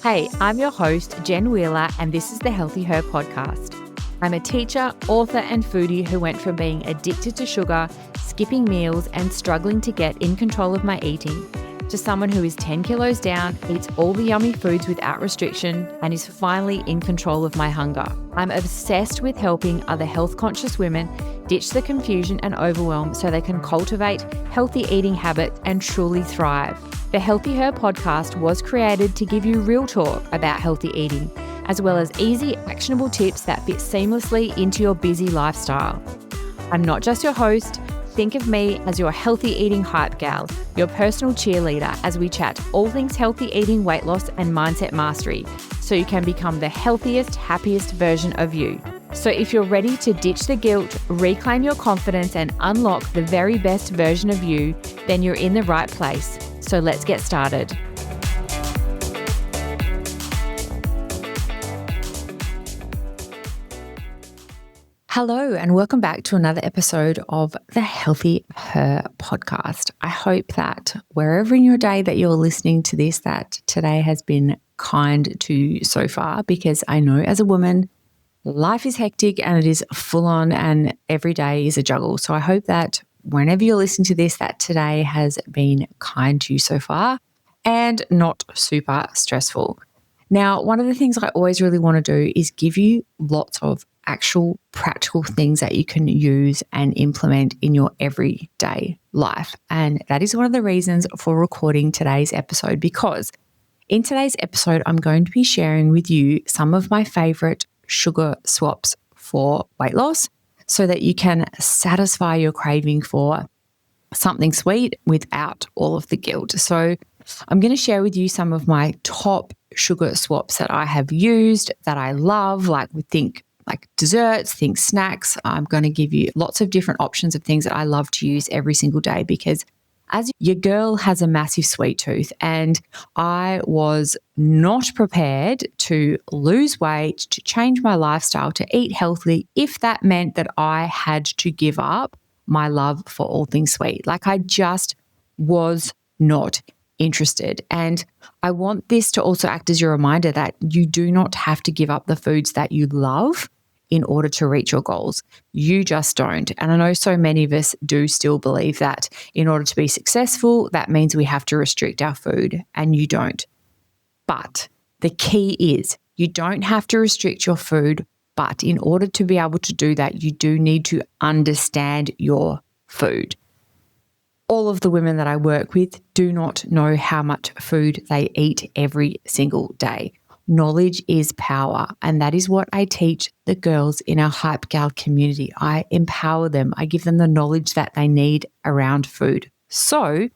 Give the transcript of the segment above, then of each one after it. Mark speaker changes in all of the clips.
Speaker 1: Hey, I'm your host, Jen Wheeler, and this is the Healthy Her podcast. I'm a teacher, author, and foodie who went from being addicted to sugar, skipping meals, and struggling to get in control of my eating, to someone who is 10 kilos down, eats all the yummy foods without restriction, and is finally in control of my hunger. I'm obsessed with helping other health-conscious women ditch the confusion and overwhelm so they can cultivate healthy eating habits and truly thrive. The Healthy Her podcast was created to give you real talk about healthy eating, as well as easy, actionable tips that fit seamlessly into your busy lifestyle. I'm not just your host. Think of me as your healthy eating hype gal, your personal cheerleader as we chat all things healthy eating, weight loss, and mindset mastery, so you can become the healthiest, happiest version of you. So if you're ready to ditch the guilt, reclaim your confidence, and unlock the very best version of you, then you're in the right place. So let's get started. Hello, and welcome back to another episode of the Healthy Her podcast. I hope that wherever in your day that you're listening to this, that today has been kind to you so far, because I know as a woman, life is hectic and it is full on and every day is a juggle. So I hope that whenever you're listening to this, that today has been kind to you so far and not super stressful. Now, one of the things I always really want to do is give you lots of actual practical things that you can use and implement in your everyday life. And that is one of the reasons for recording today's episode, because in today's episode, I'm going to be sharing with you some of my favorite sugar swaps for weight loss so that you can satisfy your craving for something sweet without all of the guilt. So I'm going to share with you some of my top sugar swaps that I have used, that I love, like desserts, think snacks. I'm going to give you lots of different options of things that I love to use every single day, because as your girl has a massive sweet tooth, and I was not prepared to lose weight, to change my lifestyle, to eat healthily, if that meant that I had to give up my love for all things sweet. Like, I just was not interested. And I want this to also act as your reminder that you do not have to give up the foods that you love in order to reach your goals. You just don't. And I know so many of us do still believe that in order to be successful, that means we have to restrict our food, and you don't. But the key is you don't have to restrict your food, but in order to be able to do that, you do need to understand your food. All of the women that I work with do not know how much food they eat every single day. Knowledge is power, and that is what I teach the girls in our Hype Gal community. I empower them. I give them the knowledge that they need around food. So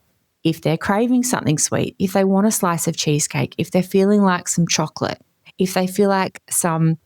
Speaker 1: if they're craving something sweet, if they want a slice of cheesecake, if they're feeling like some chocolate, if they feel like some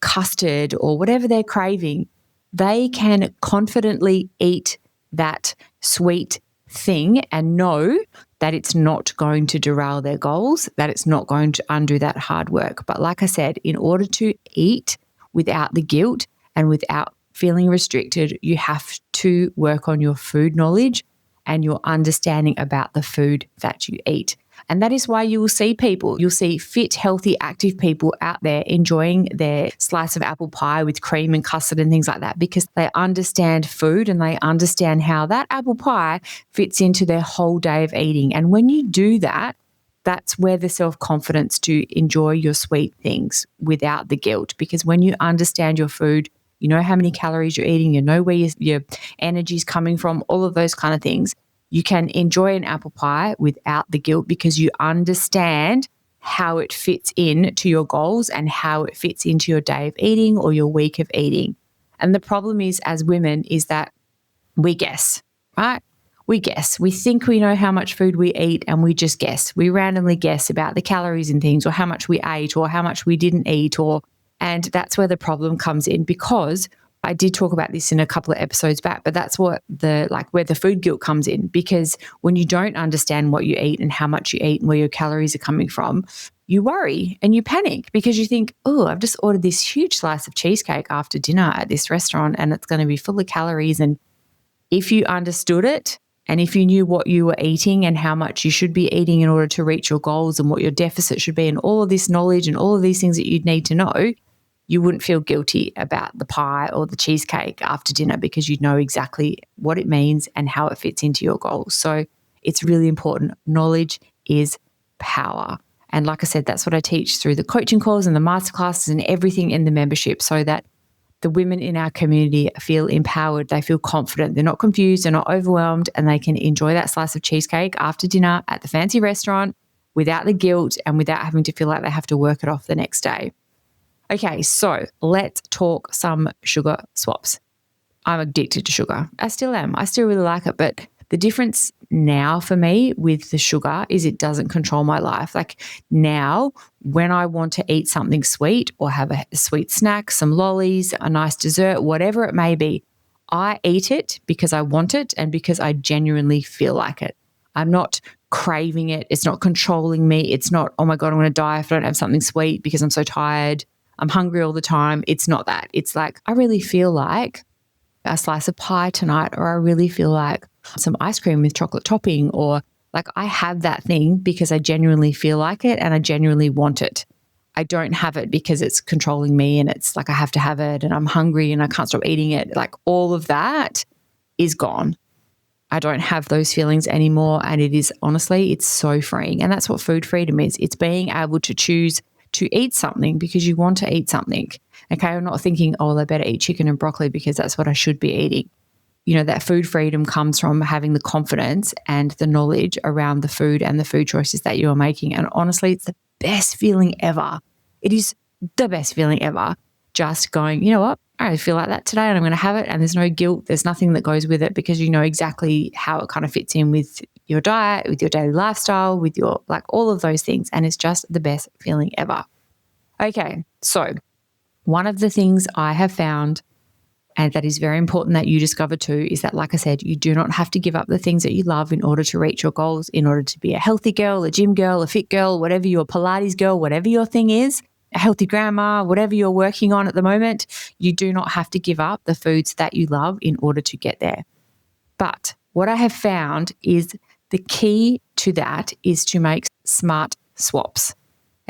Speaker 1: custard or whatever they're craving, they can confidently eat that sweet thing and know that it's not going to derail their goals, that it's not going to undo that hard work. But like I said, in order to eat without the guilt and without feeling restricted, you have to work on your food knowledge and your understanding about the food that you eat. And that is why you will see you'll see fit, healthy, active people out there enjoying their slice of apple pie with cream and custard and things like that, because they understand food and they understand how that apple pie fits into their whole day of eating. And when you do that, that's where the self-confidence to enjoy your sweet things without the guilt. Because when you understand your food, you know how many calories you're eating, you know where your energy is coming from, all of those kind of things. You can enjoy an apple pie without the guilt because you understand how it fits in to your goals and how it fits into your day of eating or your week of eating. And the problem is, as women, is that we guess, right? We guess. We think we know how much food we eat and we just guess. We randomly guess about the calories and things, or how much we ate or how much we didn't eat, and that's where the problem comes in, because I did talk about this in a couple of episodes back, but that's what where the food guilt comes in, because when you don't understand what you eat and how much you eat and where your calories are coming from, you worry and you panic because you think, oh, I've just ordered this huge slice of cheesecake after dinner at this restaurant and it's going to be full of calories. And if you understood it, And if you knew what you were eating and how much you should be eating in order to reach your goals and what your deficit should be and all of this knowledge and all of these things that you'd need to know, you wouldn't feel guilty about the pie or the cheesecake after dinner because you'd know exactly what it means and how it fits into your goals. So it's really important. Knowledge is power. And like I said, that's what I teach through the coaching calls and the masterclasses and everything in the membership, so that the women in our community feel empowered, they feel confident, they're not confused, they're not overwhelmed, and they can enjoy that slice of cheesecake after dinner at the fancy restaurant without the guilt and without having to feel like they have to work it off the next day. Okay, so let's talk some sugar swaps. I'm addicted to sugar. I still am. I still really like it. But the difference now for me with the sugar is it doesn't control my life. Like now, when I want to eat something sweet or have a sweet snack, some lollies, a nice dessert, whatever it may be, I eat it because I want it and because I genuinely feel like it. I'm not craving it. It's not controlling me. It's not, oh my God, I'm going to die if I don't have something sweet because I'm so tired. I'm hungry all the time. It's not that. It's like, I really feel like a slice of pie tonight, or I really feel like some ice cream with chocolate topping, or like I have that thing because I genuinely feel like it and I genuinely want it. I don't have it because it's controlling me and it's like I have to have it and I'm hungry and I can't stop eating it. Like all of that is gone. I don't have those feelings anymore, and it is honestly, it's so freeing. And that's what food freedom is. It's being able to choose to eat something because you want to eat something. Okay, I'm not thinking, oh, I better eat chicken and broccoli because that's what I should be eating. You know, that food freedom comes from having the confidence and the knowledge around the food and the food choices that you are making. And honestly, it's the best feeling ever. It is the best feeling ever. Just going, you know what, I feel like that today and I'm going to have it, and there's no guilt. There's nothing that goes with it because you know exactly how it kind of fits in with your diet, with your daily lifestyle, with your, like all of those things. And it's just the best feeling ever. Okay, so one of the things I have found, and that is very important that you discover too, is that, like I said, you do not have to give up the things that you love in order to reach your goals, in order to be a healthy girl, a gym girl, a fit girl, whatever your Pilates girl, whatever your thing is, a healthy grandma, whatever you're working on at the moment. You do not have to give up the foods that you love in order to get there. But what I have found is the key to that is to make smart swaps.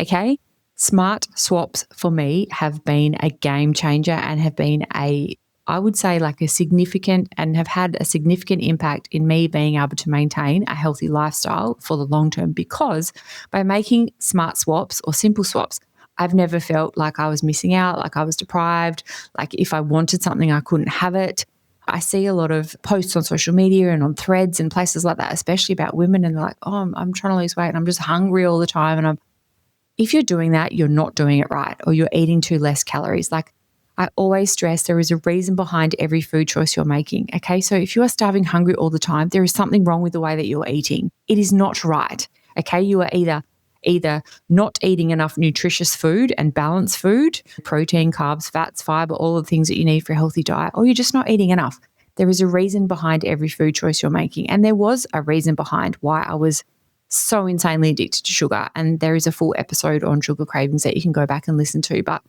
Speaker 1: Okay? Smart swaps for me have been a game changer and have been I would say like a significant, and have had a significant impact in me being able to maintain a healthy lifestyle for the long term, because by making smart swaps or simple swaps, I've never felt like I was missing out, like I was deprived, like if I wanted something, I couldn't have it. I see a lot of posts on social media and on threads and places like that, especially about women, and they're like, oh, I'm trying to lose weight and I'm just hungry all the time. And if you're doing that, you're not doing it right, or you're eating too less calories. Like I always stress, there is a reason behind every food choice you're making. Okay, so if you are starving hungry all the time, there is something wrong with the way that you're eating. It is not right. Okay, you are either not eating enough nutritious food and balanced food, protein, carbs, fats, fiber, all of the things that you need for a healthy diet, or you're just not eating enough. There is a reason behind every food choice you're making. And there was a reason behind why I was so insanely addicted to sugar. And there is a full episode on sugar cravings that you can go back and listen to. But,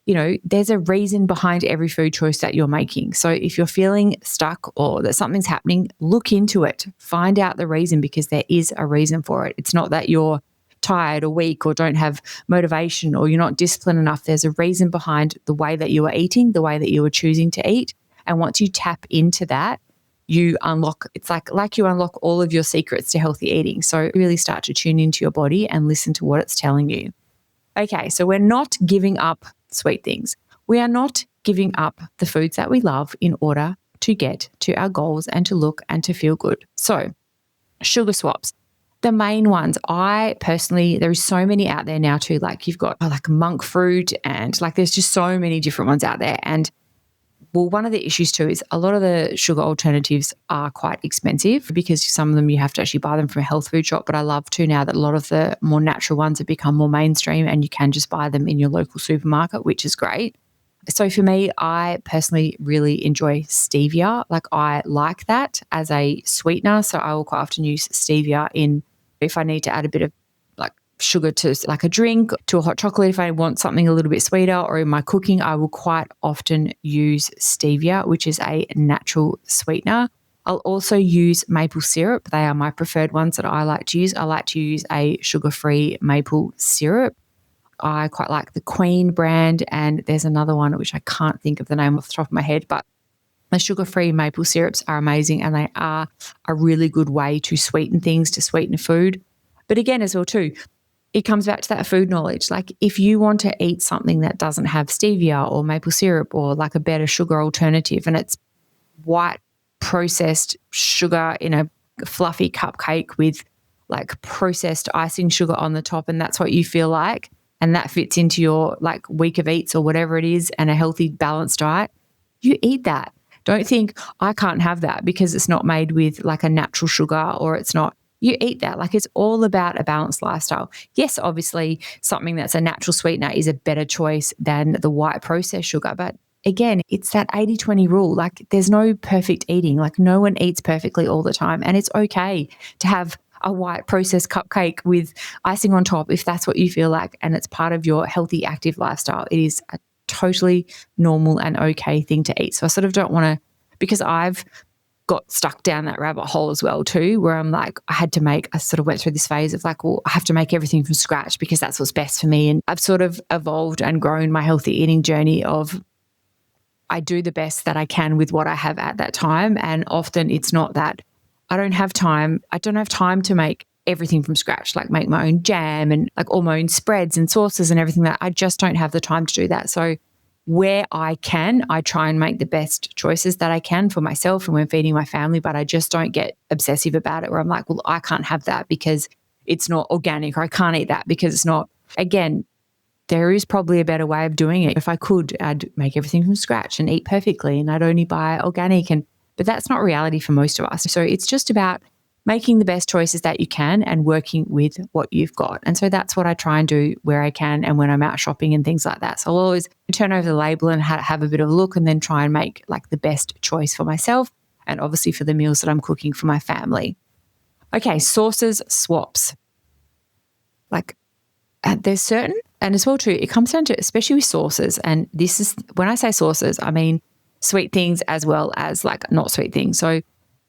Speaker 1: you know, there's a reason behind every food choice that you're making. So if you're feeling stuck or that something's happening, look into it. Find out the reason, because there is a reason for it. It's not that you're tired or weak or don't have motivation or you're not disciplined enough. There's a reason behind the way that you are eating, the way that you are choosing to eat. And once you tap into that, you unlock, it's like you unlock all of your secrets to healthy eating. So really start to tune into your body and listen to what it's telling you. Okay, so we're not giving up sweet things. We are not giving up the foods that we love in order to get to our goals and to look and to feel good. So sugar swaps. The main ones, I personally, there's so many out there now too. Like you've got like monk fruit, and like there's just so many different ones out there. And well, one of the issues too is a lot of the sugar alternatives are quite expensive, because some of them you have to actually buy them from a health food shop. But I love too now that a lot of the more natural ones have become more mainstream and you can just buy them in your local supermarket, which is great. So for me, I personally really enjoy stevia. Like I like that as a sweetener. So I will quite often use stevia in, if I need to add a bit of like sugar to like a drink, to a hot chocolate, if I want something a little bit sweeter, or in my cooking, I will quite often use stevia, which is a natural sweetener. I'll also use maple syrup. They are my preferred ones that I like to use. I like to use a sugar-free maple syrup. I quite like the Queen brand, and there's another one which I can't think of the name off the top of my head, but the sugar-free maple syrups are amazing, and they are a really good way to sweeten things, to sweeten food. But again, as well too, it comes back to that food knowledge. Like if you want to eat something that doesn't have stevia or maple syrup or like a better sugar alternative, and it's white processed sugar in a fluffy cupcake with like processed icing sugar on the top, and that's what you feel like, and that fits into your like week of eats or whatever it is, and a healthy balanced diet, you eat that. Don't think I can't have that because it's not made with like a natural sugar, or it's not. You eat that. Like it's all about a balanced lifestyle. Yes, obviously something that's a natural sweetener is a better choice than the white processed sugar. But again, it's that 80-20 rule. Like there's no perfect eating. Like no one eats perfectly all the time. And it's okay to have a white processed cupcake with icing on top if that's what you feel like, and it's part of your healthy, active lifestyle. It is a totally normal and okay thing to eat. So I sort of don't want to, because I've got stuck down that rabbit hole as well too, where I'm like, I sort of went through this phase of like, well, I have to make everything from scratch because that's what's best for me. And I've sort of evolved and grown my healthy eating journey of I do the best that I can with what I have at that time. And often it's not that I don't have time to make everything from scratch, like make my own jam and like all my own spreads and sauces and everything. That I just don't have the time to do that. So where I can, I try and make the best choices that I can for myself and when feeding my family, but I just don't get obsessive about it where I'm like, well, I can't have that because it's not organic, or I can't eat that because it's not. Again, there is probably a better way of doing it. If I could, I'd make everything from scratch and eat perfectly, and I'd only buy organic, but that's not reality for most of us. So it's just about making the best choices that you can and working with what you've got. And so that's what I try and do where I can and when I'm out shopping and things like that. So I'll always turn over the label and have a bit of a look and then try and make like the best choice for myself and obviously for the meals that I'm cooking for my family. Okay, sauces swaps. Like there's certain, and as well too, it comes down to, especially with sauces, and this is, when I say sauces, I mean sweet things as well as like not sweet things. So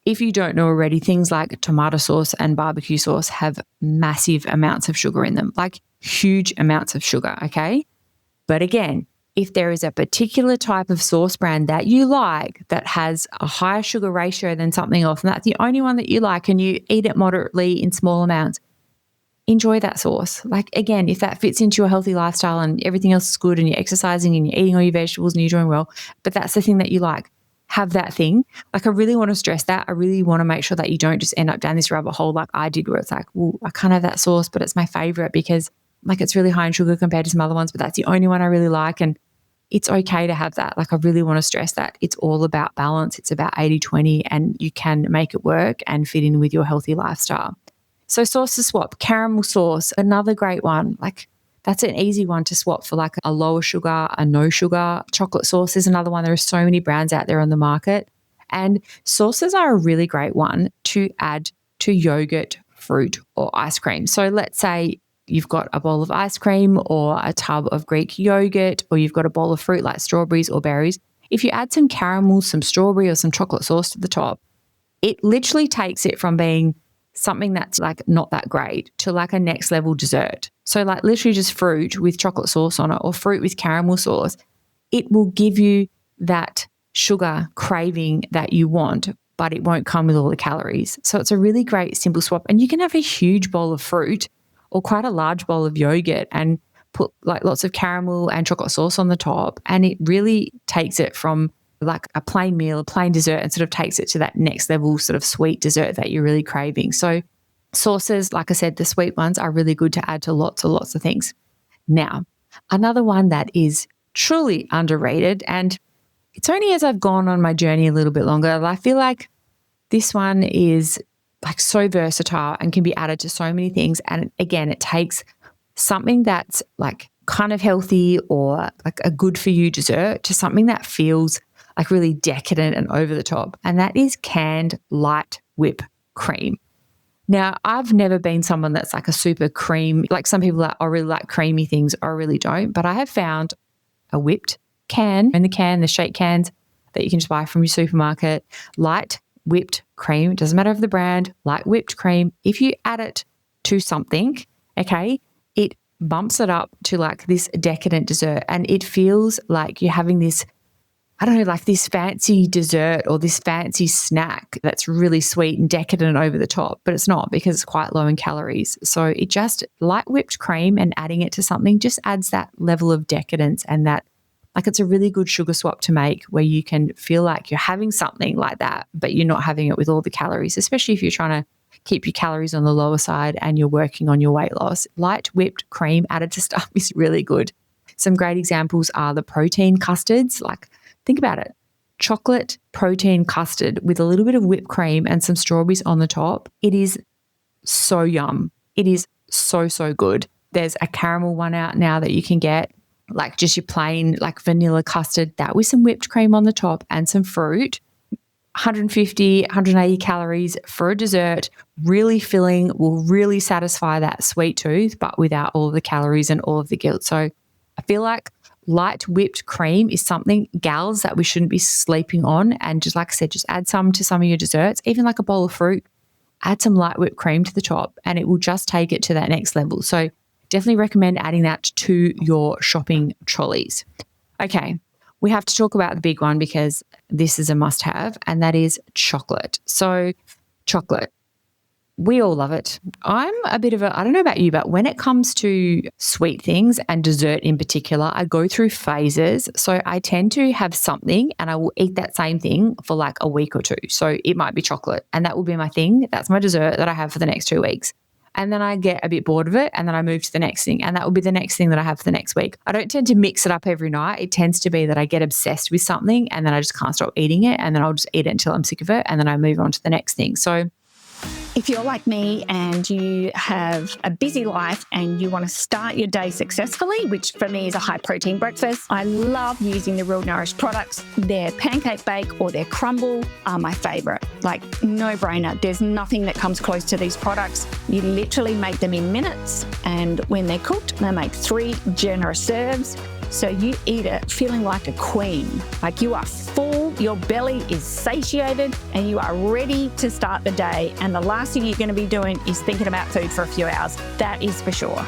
Speaker 1: if you don't know already, things like tomato sauce and barbecue sauce have massive amounts of sugar in them, like huge amounts of sugar, okay? But again, if there is a particular type of sauce brand that you like that has a higher sugar ratio than something else, and that's the only one that you like and you eat it moderately in small amounts, enjoy that sauce. Like again, if that fits into your healthy lifestyle and everything else is good and you're exercising and you're eating all your vegetables and you're doing well, but that's the thing that you like, have that thing. Like I really want to stress that. I really want to make sure that you don't just end up down this rabbit hole like I did where it's like, well, I can't have that sauce, but it's my favorite because like it's really high in sugar compared to some other ones, but that's the only one I really like. And it's okay to have that. Like I really want to stress that it's all about balance. It's about 80-20 and you can make it work and fit in with your healthy lifestyle. So sauce to swap, caramel sauce, another great one. Like that's an easy one to swap for like a lower sugar, a no sugar. Chocolate sauce is another one. There are so many brands out there on the market. And sauces are a really great one to add to yogurt, fruit, or ice cream. So let's say you've got a bowl of ice cream or a tub of Greek yogurt, or you've got a bowl of fruit like strawberries or berries. If you add some caramel, some strawberry, or some chocolate sauce to the top, it literally takes it from being something that's like not that great to like a next level dessert. So like literally just fruit with chocolate sauce on it or fruit with caramel sauce. It will give you that sugar craving that you want, but it won't come with all the calories. So it's a really great simple swap. And you can have a huge bowl of fruit or quite a large bowl of yogurt and put like lots of caramel and chocolate sauce on the top. And it really takes it from like a plain meal, a plain dessert, and sort of takes it to that next level sort of sweet dessert that you're really craving. So sauces, like I said, the sweet ones are really good to add to lots and lots of things. Now, another one that is truly underrated, and it's only as I've gone on my journey a little bit longer, I feel like this one is like so versatile and can be added to so many things. And again, it takes something that's like kind of healthy or like a good for you dessert to something that feels like really decadent and over the top. And that is canned light whip cream. Now, I've never been someone that's like a super cream, like some people are, I really like creamy things, I really don't. But I have found a whipped can, the shake cans that you can just buy from your supermarket, light whipped cream, it doesn't matter of the brand, light whipped cream, if you add it to something, okay, it bumps it up to like this decadent dessert, and it feels like you're having this, I don't know, like this fancy dessert or this fancy snack that's really sweet and decadent over the top, but it's not, because it's quite low in calories. So it just, light whipped cream and adding it to something just adds that level of decadence, and that, like, it's a really good sugar swap to make where you can feel like you're having something like that, but you're not having it with all the calories, especially if you're trying to keep your calories on the lower side and you're working on your weight loss. Light whipped cream added to stuff is really good. Some great examples are the protein custards. Like, think about it. Chocolate protein custard with a little bit of whipped cream and some strawberries on the top. It is so yum. It is so, so good. There's a caramel one out now that you can get, like just your plain like vanilla custard, that with some whipped cream on the top and some fruit. 150, 180 calories for a dessert, really filling, will really satisfy that sweet tooth, but without all the calories and all of the guilt. So I feel like light whipped cream is something, gals, that we shouldn't be sleeping on. And just like I said, just add some to some of your desserts, even like a bowl of fruit, add some light whipped cream to the top, and it will just take it to that next level. So definitely recommend adding that to your shopping trolleys. Okay, we have to talk about the big one because this is a must-have, and that is chocolate. So chocolate, we all love it. I'm a bit of a, I don't know about you, but when it comes to sweet things and dessert in particular, I go through phases. So I tend to have something and I will eat that same thing for like a week or two. So it might be chocolate, and that will be my thing. That's my dessert that I have for the next 2 weeks. And then I get a bit bored of it, and then I move to the next thing, and that will be the next thing that I have for the next week. I don't tend to mix it up every night. It tends to be that I get obsessed with something and then I just can't stop eating it, and then I'll just eat it until I'm sick of it, and then I move on to the next thing. So
Speaker 2: if you're like me and you have a busy life and you want to start your day successfully, which for me is a high protein breakfast, I love using the Real Nourish products. Their pancake bake or their crumble are my favorite. Like, no brainer. There's nothing that comes close to these products. You literally make them in minutes, and when they're cooked, they make 3 generous serves. So you eat it feeling like a queen, like you are full, your belly is satiated, and you are ready to start the day. And the last thing you're going to be doing is thinking about food for a few hours. That is for sure.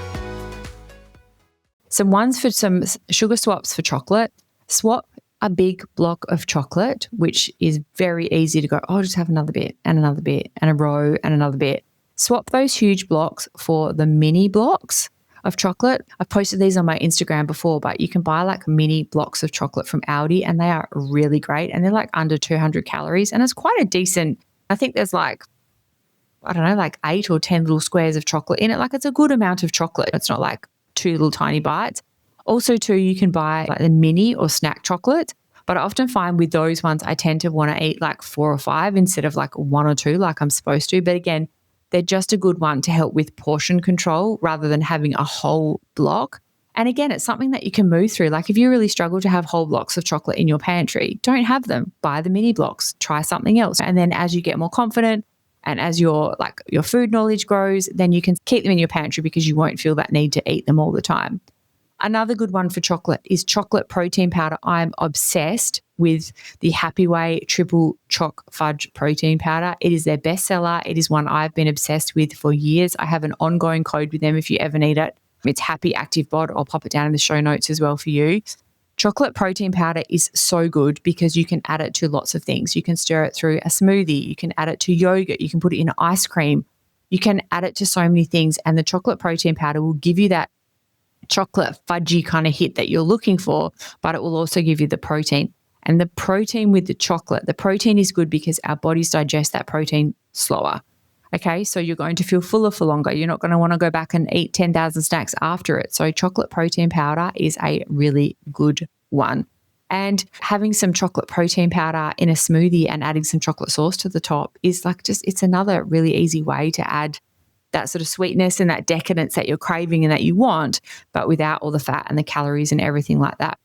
Speaker 1: some ones for some sugar swaps for chocolate. Swap a big block of chocolate, which is very easy to go, oh, just have another bit and another bit and a row and another bit. Swap those huge blocks for the mini blocks of chocolate. I've posted these on my Instagram before, but you can buy like mini blocks of chocolate from Aldi and they are really great and they're like under 200 calories and it's quite a decent, I think there's like, I don't know, like 8 or 10 little squares of chocolate in it. Like it's a good amount of chocolate. It's not like 2 little tiny bites. Also too, you can buy like the mini or snack chocolate, but I often find with those ones, I tend to want to eat like 4 or 5 instead of like 1 or 2 like I'm supposed to. But again, they're just a good one to help with portion control rather than having a whole block. And again, it's something that you can move through. Like if you really struggle to have whole blocks of chocolate in your pantry, don't have them. Buy the mini blocks, try something else. And then as you get more confident and as your food knowledge grows, then you can keep them in your pantry because you won't feel that need to eat them all the time. Another good one for chocolate is chocolate protein powder. I'm obsessed with the Happy Way Triple Choc Fudge Protein Powder. It is their bestseller. It is one I've been obsessed with for years. I have an ongoing code with them if you ever need it. It's Happy Active Bod. I'll pop it down in the show notes as well for you. Chocolate protein powder is so good because you can add it to lots of things. You can stir it through a smoothie. You can add it to yogurt. You can put it in ice cream. You can add it to so many things. And the chocolate protein powder will give you that chocolate fudgy kind of hit that you're looking for, but it will also give you the protein. And the protein with the chocolate, the protein is good because our bodies digest that protein slower. Okay, so you're going to feel fuller for longer. You're not going to want to go back and eat 10,000 snacks after it. So chocolate protein powder is a really good one. And having some chocolate protein powder in a smoothie and adding some chocolate sauce to the top is like it's another really easy way to add that sort of sweetness and that decadence that you're craving and that you want, but without all the fat and the calories and everything like that.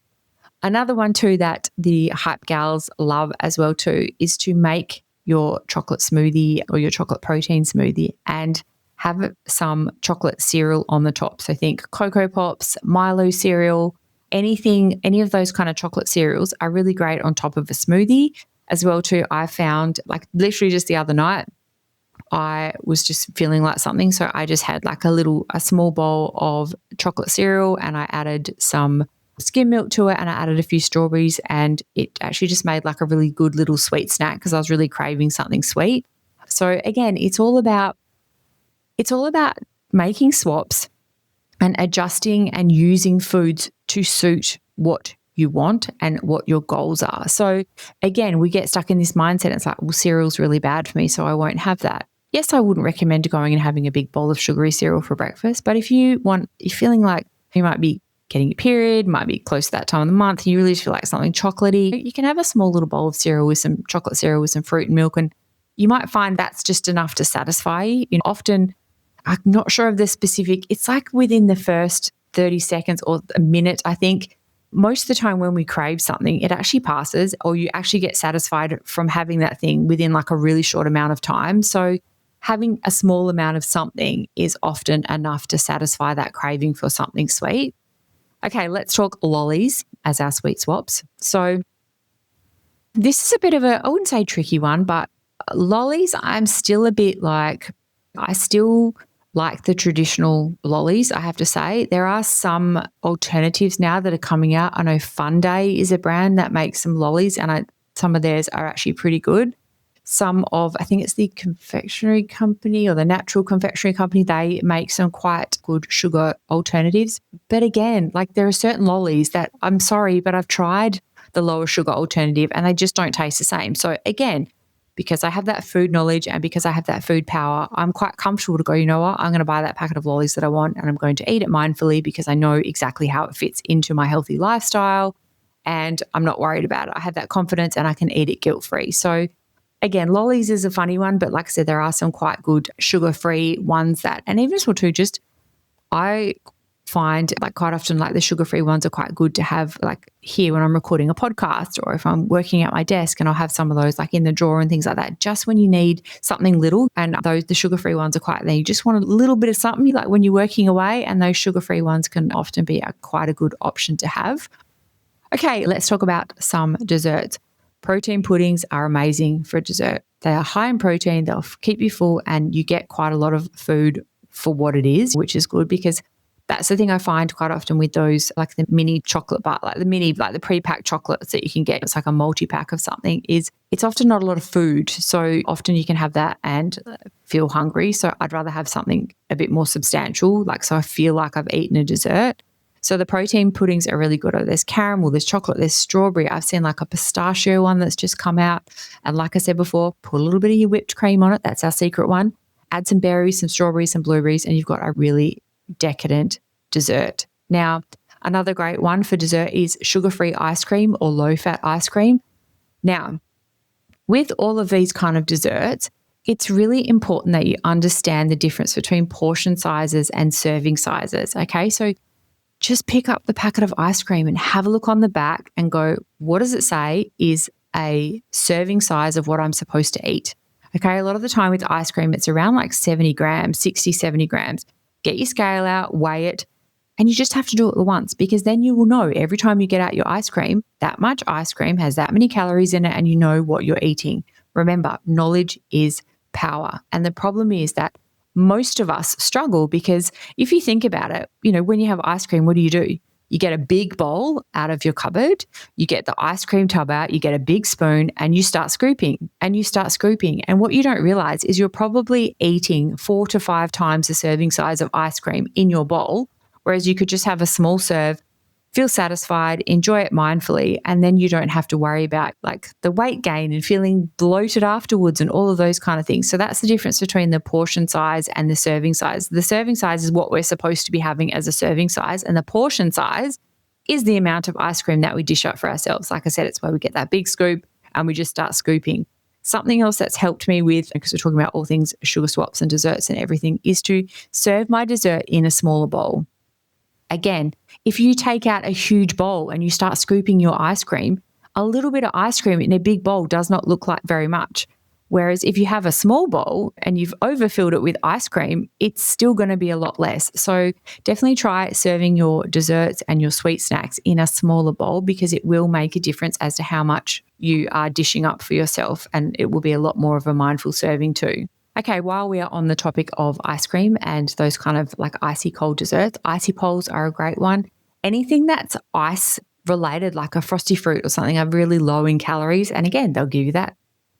Speaker 1: Another one too that the hype gals love as well too is to make your chocolate smoothie or your chocolate protein smoothie and have some chocolate cereal on the top. So think Cocoa Pops, Milo cereal, any of those kind of chocolate cereals are really great on top of a smoothie. as well too, I found like literally just the other night, I was just feeling like something. So I just had like a small bowl of chocolate cereal and I added some skim milk to it and I added a few strawberries and it actually just made like a really good little sweet snack because I was really craving something sweet. So again, it's all about making swaps and adjusting and using foods to suit what you want and what your goals are. So again, we get stuck in this mindset. It's like, well, cereal's really bad for me, so I won't have that. Yes, I wouldn't recommend going and having a big bowl of sugary cereal for breakfast, but if you're feeling like you might be getting your period, might be close to that time of the month, and you really just feel like something chocolatey, you can have a small little bowl of cereal with some chocolate cereal with some fruit and milk, and you might find that's just enough to satisfy you. Often, I'm not sure of the specific, it's like within the first 30 seconds or a minute, I think. Most of the time when we crave something, it actually passes or you actually get satisfied from having that thing within like a really short amount of time. So having a small amount of something is often enough to satisfy that craving for something sweet. Okay, let's talk lollies as our sweet swaps. So this is a bit of I wouldn't say tricky one, but lollies, I'm still a bit like, I still like the traditional lollies, I have to say. There are some alternatives now that are coming out. I know Fun Day is a brand that makes some lollies and some of theirs are actually pretty good. I think it's the confectionery company or the natural confectionery company, they make some quite good sugar alternatives. But again, like there are certain lollies that I'm sorry, but I've tried the lower sugar alternative and they just don't taste the same. So again, because I have that food knowledge and because I have that food power, I'm quite comfortable to go, you know what, I'm going to buy that packet of lollies that I want and I'm going to eat it mindfully because I know exactly how it fits into my healthy lifestyle and I'm not worried about it. I have that confidence and I can eat it guilt-free. So again, lollies is a funny one, but like I said, there are some quite good sugar-free ones and even as well too, I find like quite often like the sugar-free ones are quite good to have like here when I'm recording a podcast or if I'm working at my desk and I'll have some of those like in the drawer and things like that just when you need something little, and the sugar-free ones are quite there. You just want a little bit of something like when you're working away, and those sugar-free ones can often be quite a good option to have. Okay, let's talk about some desserts. Protein puddings are amazing for dessert. They are high in protein, they'll keep you full and you get quite a lot of food for what it is, which is good because that's the thing I find quite often with those, like the mini chocolate bar, like the pre-packed chocolates that you can get. It's like a multi-pack of something. It's often not a lot of food. So often you can have that and feel hungry. So I'd rather have something a bit more substantial, so I feel like I've eaten a dessert. So the protein puddings are really good. There's caramel, there's chocolate, there's strawberry. I've seen like a pistachio one that's just come out. And like I said before, put a little bit of your whipped cream on it. That's our secret one. Add some berries, some strawberries, some blueberries, and you've got a really decadent dessert. Now, another great one for dessert is sugar-free ice cream or low-fat ice cream. Now, with all of these kind of desserts, it's really important that you understand the difference between portion sizes and serving sizes, okay? So just pick up the packet of ice cream and have a look on the back and go, what does it say is a serving size of what I'm supposed to eat? Okay, a lot of the time with ice cream, it's around like 70 grams, 60, 70 grams. Get your scale out, weigh it, and you just have to do it once because then you will know every time you get out your ice cream, that much ice cream has that many calories in it and you know what you're eating. Remember, knowledge is power. And the problem is that most of us struggle because if you think about it, when you have ice cream, what do? You get a big bowl out of your cupboard, you get the ice cream tub out, you get a big spoon and you start scooping and you start scooping. And what you don't realize is you're probably eating 4 to 5 times the serving size of ice cream in your bowl, whereas you could just have a small serve, feel satisfied, enjoy it mindfully, and then you don't have to worry about like the weight gain and feeling bloated afterwards and all of those kind of things. So that's the difference between the portion size and the serving size. The serving size is what we're supposed to be having as a serving size, and the portion size is the amount of ice cream that we dish up for ourselves. Like I said, it's where we get that big scoop and we just start scooping. Something else that's helped me with, because we're talking about all things sugar swaps and desserts and everything, is to serve my dessert in a smaller bowl. Again, if you take out a huge bowl and you start scooping your ice cream, a little bit of ice cream in a big bowl does not look like very much. Whereas if you have a small bowl and you've overfilled it with ice cream, it's still going to be a lot less. So definitely try serving your desserts and your sweet snacks in a smaller bowl because it will make a difference as to how much you are dishing up for yourself, and it will be a lot more of a mindful serving too. Okay, while we are on the topic of ice cream and those kind of like icy cold desserts, icy poles are a great one. Anything that's ice related, like a frosty fruit or something, are really low in calories. And again, they'll give you that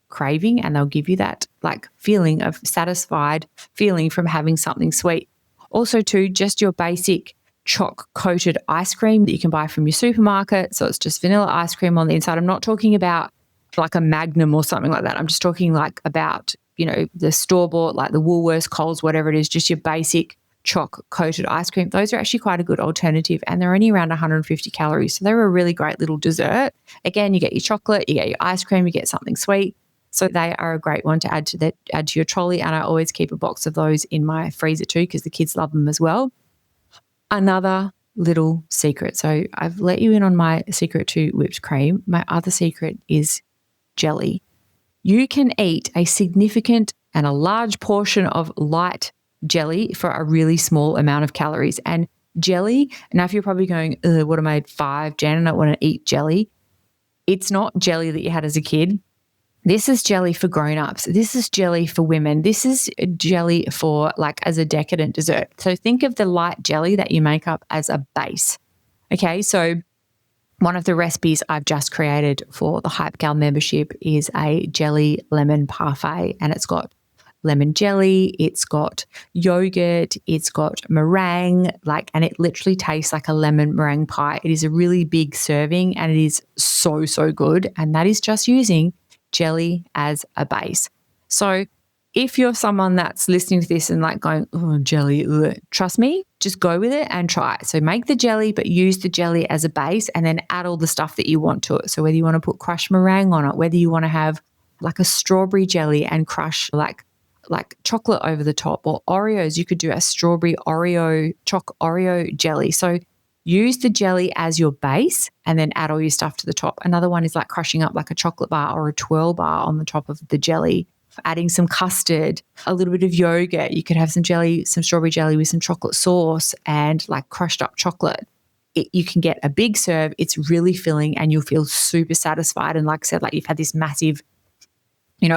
Speaker 1: craving and they'll give you that like feeling of satisfied feeling from having something sweet. Also too, just your basic choc coated ice cream that you can buy from your supermarket. So it's just vanilla ice cream on the inside. I'm not talking about like a Magnum or something like that. I'm just talking like about, the store-bought, like the Woolworths, Coles, whatever it is, just your basic choc coated ice cream. Those are actually quite a good alternative, and they're only around 150 calories. So they're a really great little dessert. Again, you get your chocolate, you get your ice cream, you get something sweet. So they are a great one to add to your trolley. And I always keep a box of those in my freezer too, because the kids love them as well. Another little secret. So I've let you in on my secret to whipped cream. My other secret is jelly. You can eat a significant and a large portion of light jelly for a really small amount of calories. And jelly, now if you're probably going, what am I, 5, Jan, and I want to eat jelly. It's not jelly that you had as a kid. This is jelly for grown-ups. This is jelly for women. This is jelly for like as a decadent dessert. So think of the light jelly that you make up as a base. Okay, so one of the recipes I've just created for the Hype Gal membership is a jelly lemon parfait, and it's got lemon jelly, it's got yogurt, it's got meringue, and it literally tastes like a lemon meringue pie. It is a really big serving and it is so, so good. And that is just using jelly as a base. So if you're someone that's listening to this and like going, oh, jelly, ugh, trust me, just go with it and try it. So make the jelly, but use the jelly as a base and then add all the stuff that you want to it. So whether you want to put crushed meringue on it, whether you want to have like a strawberry jelly and crush like chocolate over the top, or Oreos, you could do a strawberry Oreo jelly. So use the jelly as your base and then add all your stuff to the top. Another one is like crushing up like a chocolate bar or a twirl bar on the top of the jelly, adding some custard, a little bit of yogurt. You could have some jelly, some strawberry jelly with some chocolate sauce and like crushed up chocolate. You can get a big serve. It's really filling and you'll feel super satisfied. And like I said, like you've had this massive,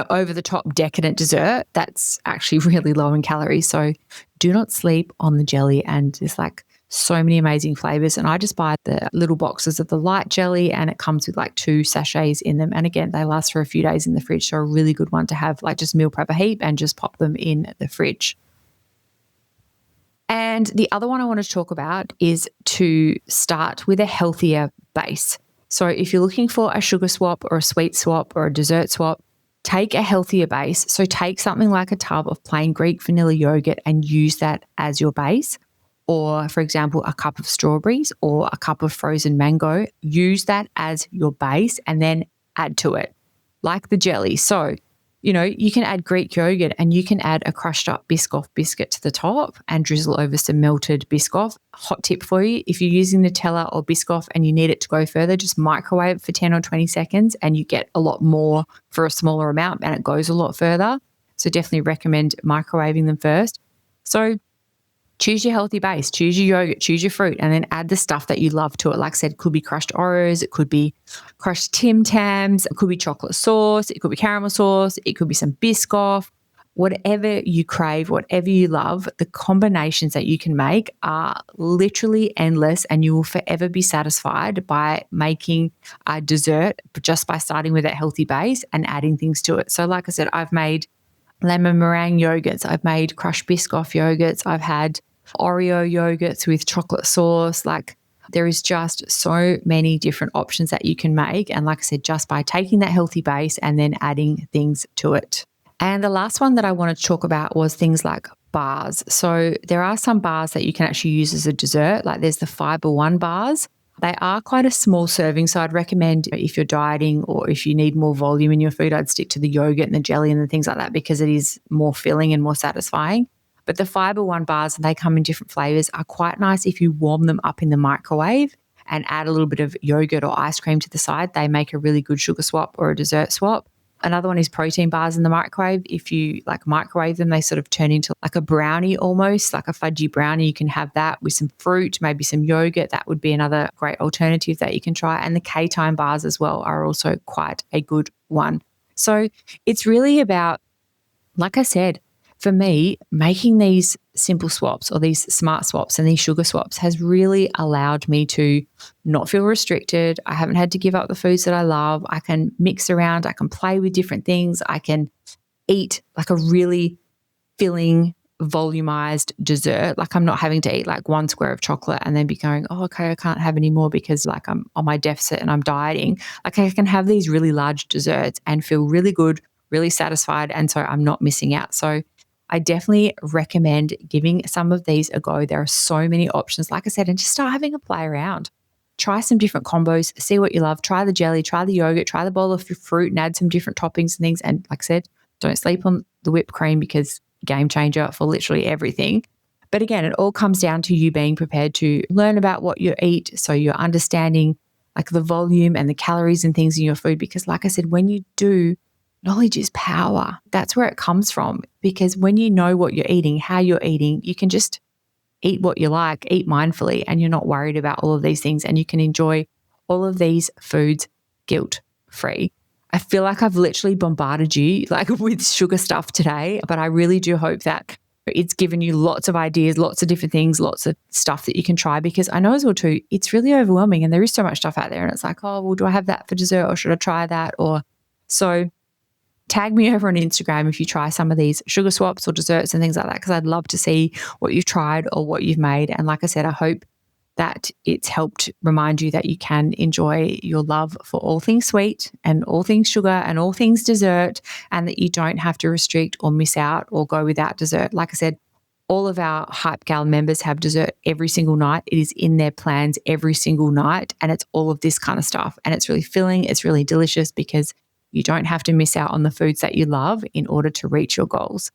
Speaker 1: over the top decadent dessert that's actually really low in calories. So do not sleep on the jelly, and there's like so many amazing flavors. And I just buy the little boxes of the light jelly and it comes with like 2 sachets in them. And again, they last for a few days in the fridge. So a really good one to have, like just meal prep a heap and just pop them in the fridge. And the other one I want to talk about is to start with a healthier base. So if you're looking for a sugar swap or a sweet swap or a dessert swap, take a healthier base. So take something like a tub of plain Greek vanilla yogurt and use that as your base. Or, for example, a cup of strawberries or a cup of frozen mango. Use that as your base and then add to it, like the jelly. So, you can add Greek yogurt and you can add a crushed up Biscoff biscuit to the top and drizzle over some melted Biscoff. Hot tip for you, if you're using Nutella or Biscoff and you need it to go further, just microwave it for 10 or 20 seconds and you get a lot more for a smaller amount and it goes a lot further. So definitely recommend microwaving them first. So choose your healthy base, choose your yogurt, choose your fruit, and then add the stuff that you love to it. Like I said, it could be crushed Oreos, it could be crushed Tim Tams, it could be chocolate sauce, it could be caramel sauce, it could be some Biscoff. Whatever you crave, whatever you love, the combinations that you can make are literally endless, and you will forever be satisfied by making a dessert just by starting with that healthy base and adding things to it. So like I said, I've made lemon meringue yogurts. I've made crushed Biscoff yogurts. I've had Oreo yogurts with chocolate sauce. Like there is just so many different options that you can make. And like I said, just by taking that healthy base and then adding things to it. And the last one that I wanted to talk about was things like bars. So there are some bars that you can actually use as a dessert. Like there's the Fiber One bars. They are quite a small serving, so I'd recommend if you're dieting or if you need more volume in your food, I'd stick to the yogurt and the jelly and the things like that because it is more filling and more satisfying. But the Fiber One bars, and they come in different flavors, are quite nice if you warm them up in the microwave and add a little bit of yogurt or ice cream to the side. They make a really good sugar swap or a dessert swap. Another one is protein bars in the microwave. If you like microwave them, they sort of turn into like a brownie almost, like a fudgy brownie. You can have that with some fruit, maybe some yogurt. That would be another great alternative that you can try. And the K-time bars as well are also quite a good one. So it's really about, like I said, for me, making these simple swaps or these smart swaps and these sugar swaps has really allowed me to not feel restricted. I haven't had to give up the foods that I love. I can mix around. I can play with different things. I can eat like a really filling, volumized dessert. Like I'm not having to eat like one square of chocolate and then be going, oh, okay, I can't have any more because like I'm on my deficit and I'm dieting. Like I can have these really large desserts and feel really good, really satisfied. And so I'm not missing out. So I definitely recommend giving some of these a go. There are so many options, like I said, and just start having a play around. Try some different combos, see what you love. Try the jelly, try the yogurt, try the bowl of fruit and add some different toppings and things. And like I said, don't sleep on the whipped cream because game changer for literally everything. But again, it all comes down to you being prepared to learn about what you eat. So you're understanding like the volume and the calories and things in your food. Because like I said, when you do, knowledge is power. That's where it comes from. Because when you know what you're eating, how you're eating, you can just eat what you like, eat mindfully, and you're not worried about all of these things. And you can enjoy all of these foods guilt-free. I feel like I've literally bombarded you like with sugar stuff today, but I really do hope that it's given you lots of ideas, lots of different things, lots of stuff that you can try, because I know as well too, it's really overwhelming and there is so much stuff out there and it's like, oh, well, do I have that for dessert or should I try that? Or so tag me over on Instagram if you try some of these sugar swaps or desserts and things like that, because I'd love to see what you've tried or what you've made. And like I said, I hope that it's helped remind you that you can enjoy your love for all things sweet and all things sugar and all things dessert, and that you don't have to restrict or miss out or go without dessert. Like I said, all of our Hype Gal members have dessert every single night. It is in their plans every single night, and it's all of this kind of stuff. And it's really filling. It's really delicious because you don't have to miss out on the foods that you love in order to reach your goals.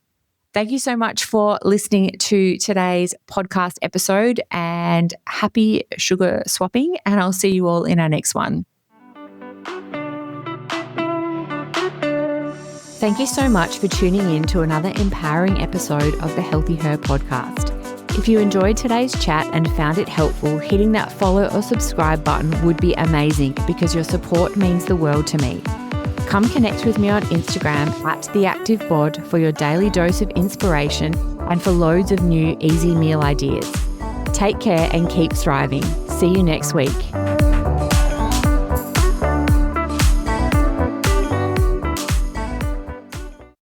Speaker 1: Thank you so much for listening to today's podcast episode, and happy sugar swapping. And I'll see you all in our next one. Thank you so much for tuning in to another empowering episode of the Healthy Her podcast. If you enjoyed today's chat and found it helpful, hitting that follow or subscribe button would be amazing, because your support means the world to me. Come connect with me on Instagram @TheActiveBod for your daily dose of inspiration and for loads of new easy meal ideas. Take care and keep thriving. See you next week.